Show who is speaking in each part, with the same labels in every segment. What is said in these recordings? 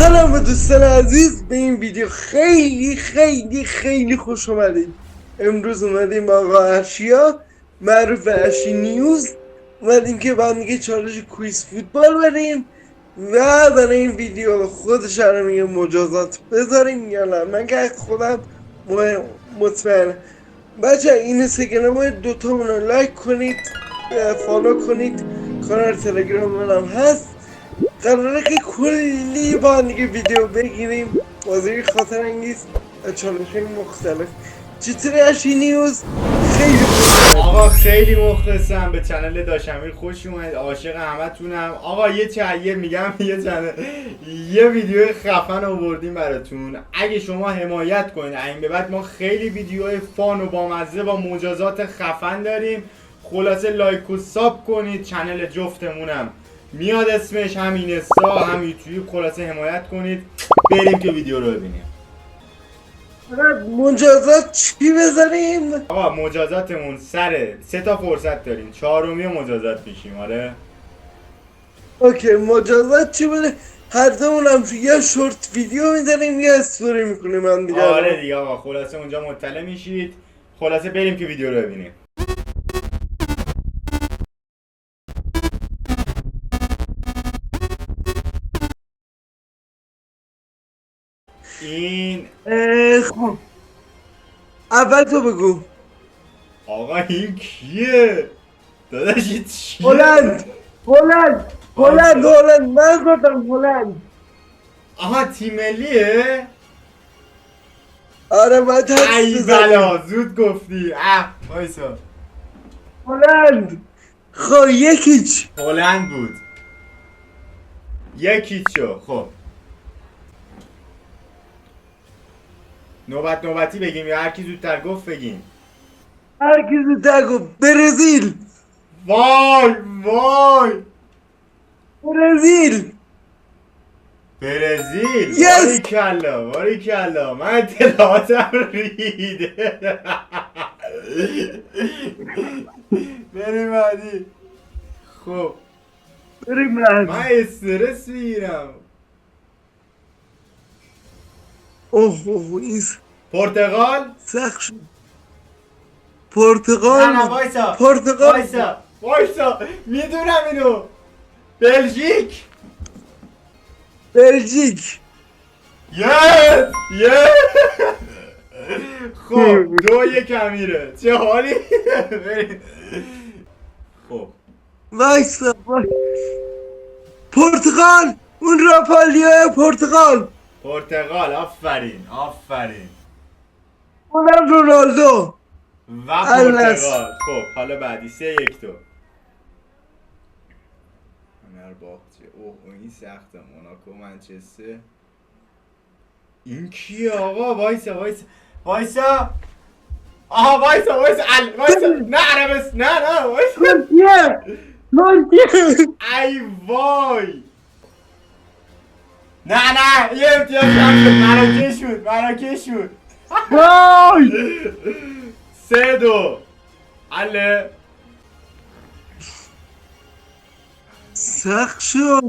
Speaker 1: سلام دوستان عزیز، به این ویدیو خیلی خیلی خیلی خوش اومدید. امروز اومدیم با آقا ارشیا معروف به ارشی نیوز، اومدیم که با هم دیگه چالش کویز فوتبال بریم و برای این ویدیو خودش رو میگه مجازات بذاریم یا نه. من که خودم مطمئنم. بچه این اینستاگرام دوتامون رو لایک کنید، فالو کنید، کانال تلگرام منم هست. قراره که کلی با دیگه ویدیو بگیریم، بازی خاطر انگیز و چالش های مختلف. چطوری ارشی نیوز؟ خیلی خوش
Speaker 2: آقا خیلی مخلصم به چنل داشمیر، خوش اومد، عاشق همتونم. آقا یه میگم یه ویدیو خفن آوردیم براتون. اگه شما حمایت کنید این به بعد ما خیلی ویدیوهای فان و بامزه با مجازات خفن داریم. خلاصه لایک و ساب کنید، چنل جفتمونم میاد اسمش، هم اینستا هم یوتیوب. خلاصه حمایت کنید، بریم که ویدیو رو ببینیم.
Speaker 1: مجازات چی بذاریم؟
Speaker 2: آقا مجازاتمون سره 3 تا فرصت داریم، چهارمی مجازات میشیم. آره
Speaker 1: اوکی، مجازات چی بوده؟ هر دومون هم یه شورت ویدیو میذاریم یه استوری میکنیم هم دیگه.
Speaker 2: آره دیگه آقا، خلاصه اونجا مطلع میشید. خلاصه بریم که ویدیو رو ببینیم. این
Speaker 1: خب اول تو بگو.
Speaker 2: آقا این کیه؟ داداش این چیه؟
Speaker 1: هلند من گفتم هلند.
Speaker 2: آها تیم ملیه؟
Speaker 1: آره باید حدس
Speaker 2: ای
Speaker 1: بزنیم.
Speaker 2: بلا زود گفتی. وایسا،
Speaker 1: هلند. خب یکیچ
Speaker 2: هلند بود. یکی چو. خب نوبتی بگیم یا هر کی زودتر گفت بگیم؟
Speaker 1: هر کی زودتر گفت. برزیل.
Speaker 2: وای برزیل.
Speaker 1: Yes!
Speaker 2: باری کلا من اطلاعاتم ریده. بریم بعدی. خب
Speaker 1: بریم
Speaker 2: من استرس میگیرم.
Speaker 1: اوه این
Speaker 2: پرتغال.
Speaker 1: سخت شد. پرتغال.
Speaker 2: نه وایسا
Speaker 1: پرتغال.
Speaker 2: وایسا میدونم اینو. بلژیک. یس خب 2-1 امیره. چه حالی؟ خب
Speaker 1: وایسا پرتغال. اون راپالیو پرتغال.
Speaker 2: آفرین.
Speaker 1: اونم رونالدو
Speaker 2: و پرتغال. خب حالا بعدی 3-1 تو. هنر باخچه. اوه این سخته. موناکو منچستر. این کیه آقا؟ وایسا. آها وایسا. نه عربست. نه وایسا. ای وای. نه یه امتیاز کم شد. مراکش شد. 3-2. حله.
Speaker 1: سخت شد.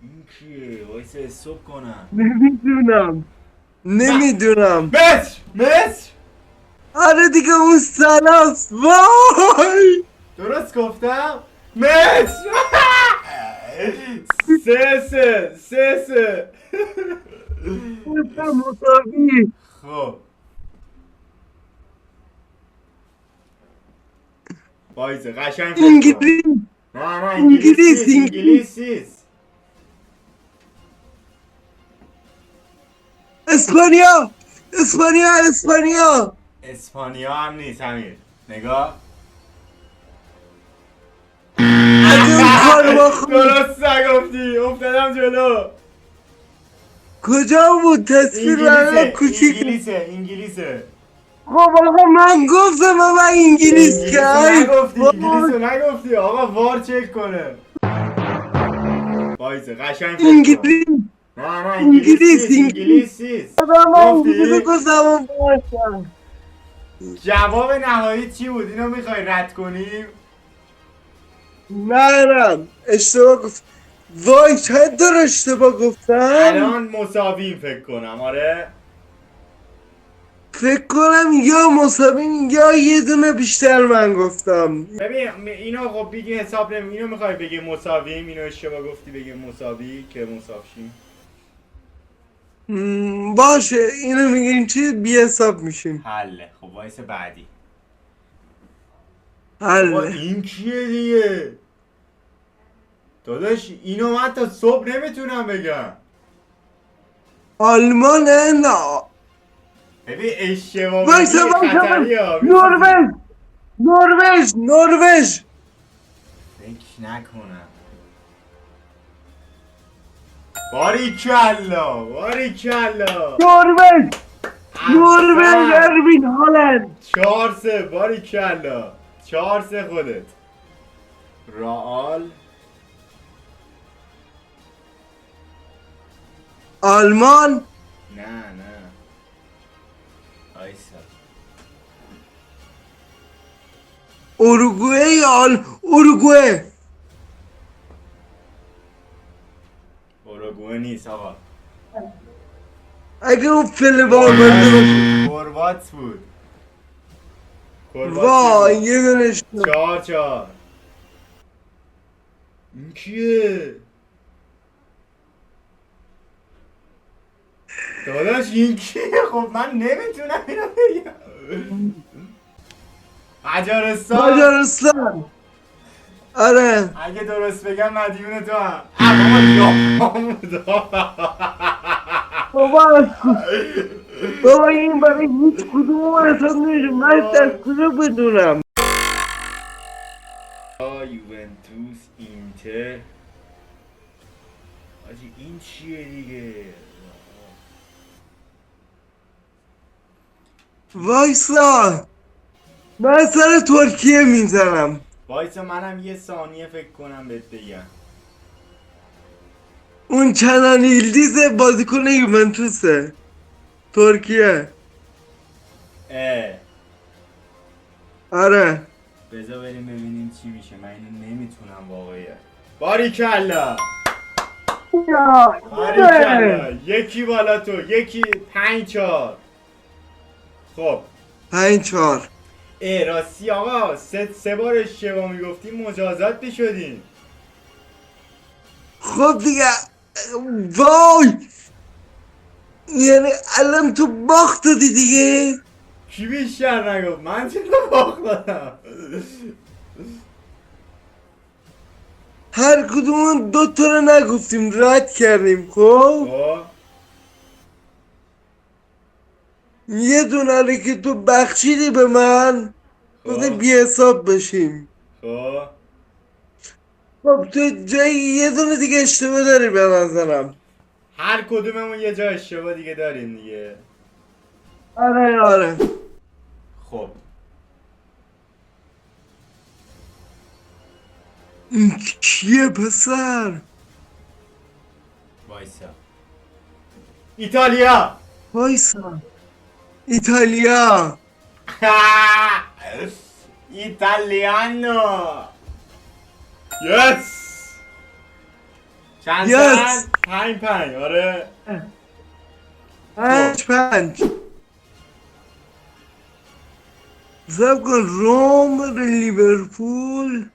Speaker 2: این کیه؟ وایسا حساب کنم.
Speaker 1: نمیدونم.
Speaker 2: مصر.
Speaker 1: آره دیگه اون سلاست. وای
Speaker 2: درست گفتم؟ مصر. 3-3.
Speaker 1: مساوی.
Speaker 2: خب وایسا قشنگ فکر کن.
Speaker 1: انگلیس.
Speaker 2: نه انگلیس نیست. اسپانیا هم نیست. همین نگاه. درست نگفتی، افتادم جلو.
Speaker 1: کجا بود؟ تصویر برای کوچیک.
Speaker 2: انگلیسه.
Speaker 1: خب آقا من گفتم اما انگلیس که
Speaker 2: انگلیسو نگفتی. آقا وار چک کنه. وایسا قشنگ فکر کن. نه انگلیس نیست. جواب نهایی چی بود؟ اینو میخوای رد کنیم؟
Speaker 1: نه اشتباه گفت. وای چند تا رو اشتباه گفتم.
Speaker 2: الان مساویم فکر کنم. آره
Speaker 1: فکر کنم یا مساویم یا یه دونه بیشتر من گفتم.
Speaker 2: ببین اینو خب بگی حساب نمی، اینو میخوای بگی مساویم، اینو اشتباه گفتی بگی مساوی که مساوی شیم.
Speaker 1: باشه اینو میگیم چی بی حساب میشیم.
Speaker 2: حله. خب وایس بعدی. بابا
Speaker 1: حله.
Speaker 2: این کیه دیگه؟ داداش اینو من تا صبح نمیتونم بگم.
Speaker 1: آلمان نه.
Speaker 2: ببین اشتباه
Speaker 1: وایسا
Speaker 2: بگی
Speaker 1: وایسا
Speaker 2: خطری ها.
Speaker 1: نروژ نروژ نروژ.
Speaker 2: فکر نکنم. باریکلا باریکلا.
Speaker 1: نروژ
Speaker 2: احسن.
Speaker 1: اروین هالند.
Speaker 2: 4-3 باریکلا. 4-3 خودت. رئال
Speaker 1: آلمان.
Speaker 2: نه نه آیسا.
Speaker 1: اروگوئه اروگوئه.
Speaker 2: اوروگوئه نیست آقا.
Speaker 1: اگه اون فیلم آمده باشه.
Speaker 2: کروات بود.
Speaker 1: وای یه دونه اشتباه.
Speaker 2: 4-4. این کیه؟ داداش این کیه؟ خب من نمیتونم اینو بگم.
Speaker 1: مجارستان. آره
Speaker 2: اگه درست بگم مدیون تو هم. بابا
Speaker 1: بابا این برای هیچ کدوم اصلا نمیشه. من از کجا بدونم.
Speaker 2: یوونتوس اینتر. آجی این چیه دیگه؟
Speaker 1: وایسا من سر ترکیه میزنم.
Speaker 2: وایسا منم یه ثانیه فکر کنم بهت بگم.
Speaker 1: اون کنان ایلدیز بازیکن یوونتوسه. ترکیه. آره
Speaker 2: بذار بریم ببینیم چی میشه. من اینو نمیتونم واقعا. باریکلا باریکلا. یکی بالا تو یکی 5-4. خب
Speaker 1: 5-4.
Speaker 2: راستی آقا سه بار اشتباه میگفتیم مجازات میشدیم.
Speaker 1: خب دیگه وای یعنی الان تو باخت دادی دیگه.
Speaker 2: کی بیشتر نگفت؟ من چرا باخت دادم؟
Speaker 1: هر کدوم دو تا رو نگفتیم رد کردیم. خب
Speaker 2: خب
Speaker 1: یه دونه رو که تو بخشیدی به من گفتی بی حساب بشیم.
Speaker 2: خب
Speaker 1: خب تو جایی یه دونه دیگه اشتباه داری به نظرم.
Speaker 2: هر کدوممون یه جا اشتباه دیگه داریم دیگه.
Speaker 1: آره آره.
Speaker 2: خب
Speaker 1: این کیه پسر؟
Speaker 2: وایسا. ایتالیا.
Speaker 1: وایسا ایتالیا.
Speaker 2: ایتالیانو. یس. چند
Speaker 1: یس.
Speaker 2: 5-5. آره
Speaker 1: 5-5. زب کن روم لیورپول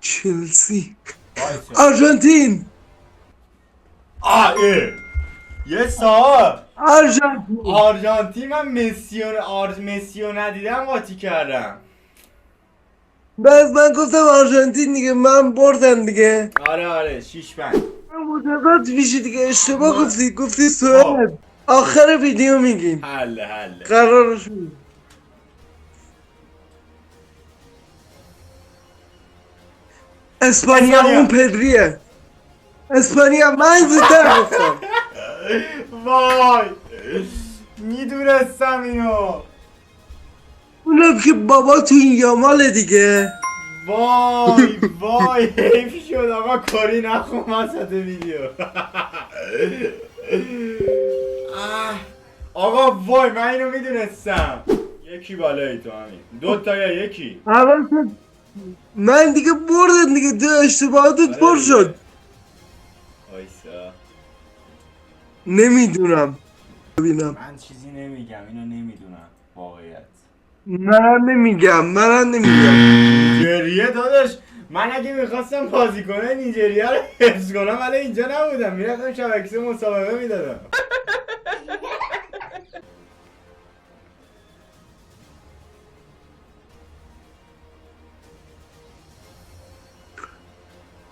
Speaker 1: چلسی
Speaker 2: وایسا.
Speaker 1: آرژانتین.
Speaker 2: یه سال
Speaker 1: آرژانتین.
Speaker 2: آرژانتین. من مسیو ندیدم قاطی کردم.
Speaker 1: بس من گفتم آرژانتین دیگه من بردم دیگه.
Speaker 2: آره 6-5.
Speaker 1: مجازات میشه دیگه. اشتباه گفتی سوئد. آخر ویدیو میگیم.
Speaker 2: حله
Speaker 1: قرارش میگیم. اسپانیا اون پدریه. اسپانیا من زودتر گفتم.
Speaker 2: وای میدونستم اینو.
Speaker 1: اونم که بابا تو این یاماله دیگه.
Speaker 2: وای حیف شد آقا. کاری نخون وسط ویدیو. آقا وای من اینو میدونستم. یکی بالایی تو همین. 2 تا یا یکی.
Speaker 1: من دیگه بردم دیگه، تو اشتباهاتت پر شد.
Speaker 2: وایسا
Speaker 1: نمیدونم ببینم.
Speaker 2: من چیزی نمیگم، اینو نمیدونم واقعیت.
Speaker 1: منم نمیگم.
Speaker 2: نیجریه داداش، من اگه میخواستم بازیکنه نیجریه رو حفظ کنم ولی اینجا نبودم، میرفتم شبکه مسابقه میدادم.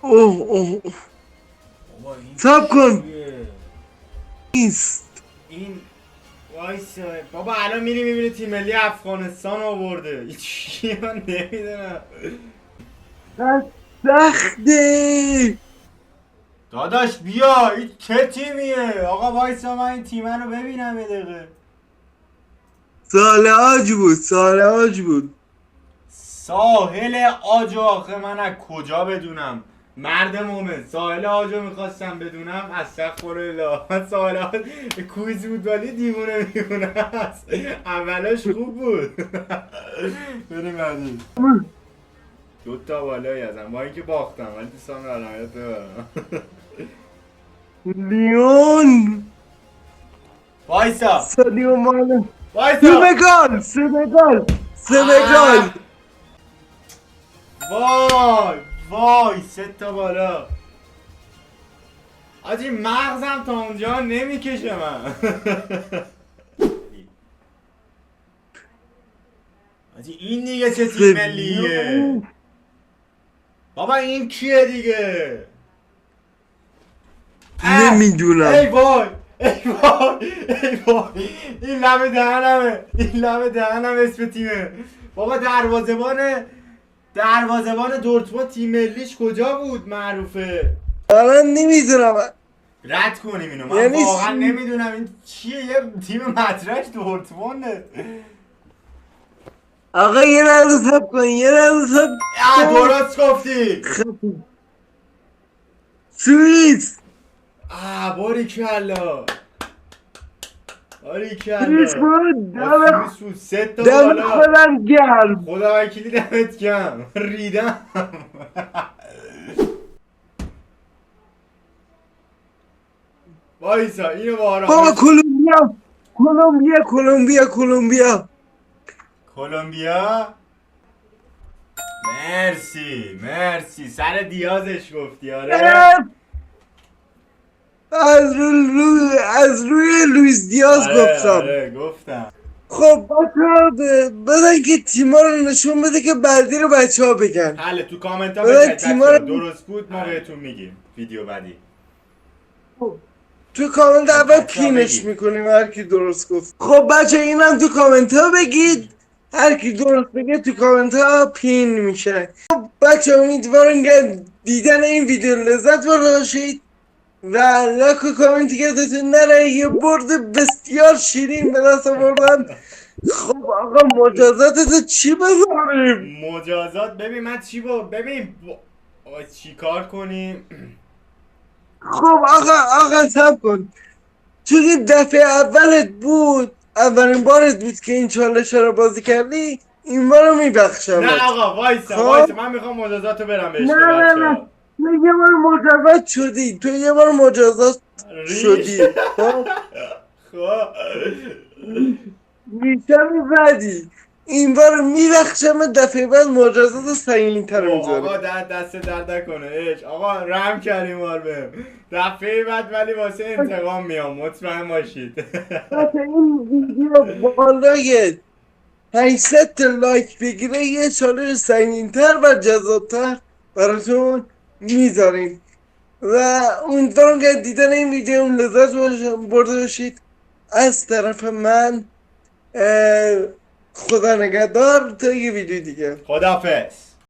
Speaker 1: اوه
Speaker 2: بابا این
Speaker 1: صبر کن.
Speaker 2: چیه؟
Speaker 1: نیست.
Speaker 2: این وایسا بابا، الان میری میبینی تیم ملی افغانستان آورده. این چیه من نمیدونم.
Speaker 1: سخته.
Speaker 2: داداش بیا، این چه تیمیه؟ آقا وایسا من این تیمه رو ببینم یه دقیقه.
Speaker 1: سال آج بود.
Speaker 2: ساحل آج آخه من از کجا بدونم؟ مرد مومن ساحل آجو میخواستم بدونم، استغفرالله. من ساحل آج کویز بود ولی دیوونه است. اولاش خوب بود. بریم بعدی. دوتا بالایی ازم با اینکه باختم ولی دوستان رو علامت ببرم.
Speaker 1: لیون.
Speaker 2: وایسا
Speaker 1: سادیو مانه.
Speaker 2: وایسا
Speaker 1: سنگال.
Speaker 2: وای 3 تا بالا. آجی مغزم تا اونجا نمیکشه من. آجی این دیگه چه تیم ملیه؟ بابا این کیه دیگه؟
Speaker 1: نمیدونم.
Speaker 2: ای وای این لب دهنمه اسم تیمه. بابا دروازه‌بان دورتموند تیم ملیش کجا بود معروفه؟
Speaker 1: الان نمیدونم.
Speaker 2: رد کنیم اینو، من
Speaker 1: یعنی
Speaker 2: واقعا نمیدونم این چیه. یه تیم مطرحش دورتمونده.
Speaker 1: آقا یه لحظه صبر کن.
Speaker 2: درست گفتی.
Speaker 1: سوئیس.
Speaker 2: باریکلا.
Speaker 1: سوئیس بود.
Speaker 2: سوئیس 3 تا
Speaker 1: دم
Speaker 2: بالا.
Speaker 1: خودم گرم.
Speaker 2: خدا وکیلی دمت گرم. ریدم. وایسا اینو با آرامش.
Speaker 1: بابا کلمبیا.
Speaker 2: مرسی سر دیازش گفتی. آره
Speaker 1: از روی لوئیس دیاز گفتم.
Speaker 2: آره گفتم.
Speaker 1: خب بدن که تیما رو نشون بده که بعدی رو بچه ها بگن.
Speaker 2: حالا تو کامنت ها بگید
Speaker 1: تیما
Speaker 2: بچه‌ها
Speaker 1: رو
Speaker 2: درست بود ما بهتون میگیم ویدیو بعدی.
Speaker 1: تو کامنت اول
Speaker 2: بچه‌ها
Speaker 1: پینش
Speaker 2: بگید.
Speaker 1: میکنیم هر کی درست گفت. خب بچه اینم تو کامنت ها بگید، هر کی درست بگه تو کامنت ها پین میشه. خب بچه امیدوارم که دیدن این ویدیو لذت برداشتید و لایک و کامنتی که یادتون نره. یه برد بسیار شیرین به دست آوردن. خب آقا مجازاتتو چی بذاریم؟
Speaker 2: مجازات ببین من چی چی کار کنیم؟
Speaker 1: خب آقا سب کن. چون این دفعه اولت بود، اولین بارت بود که این چالش رو بازی کردی، این بارو میبخشم.
Speaker 2: نه آقا وایسا من میخوام مجازاتو برم بهش.
Speaker 1: نه تو یه بار مجازات شدی.
Speaker 2: خب
Speaker 1: میشم بدی این بار میبخشم، دفعه بعد مجازات سنگین تر میذارم.
Speaker 2: آقا دست درد نکنه. آقا رحم کردیم ما بهم. دفعه بعد ولی واسه انتقام میام مطمئن باشید.
Speaker 1: این ویدیو بالای 800 تا لایک بگیره یه چالش سنگین تر و جذابتر براتون میذاریم و امیدوارم که دیدن این ویدیو لذت برده باشید. از طرف من خدا نگهدار تا یه ویدیو دیگه.
Speaker 2: خداحافظ.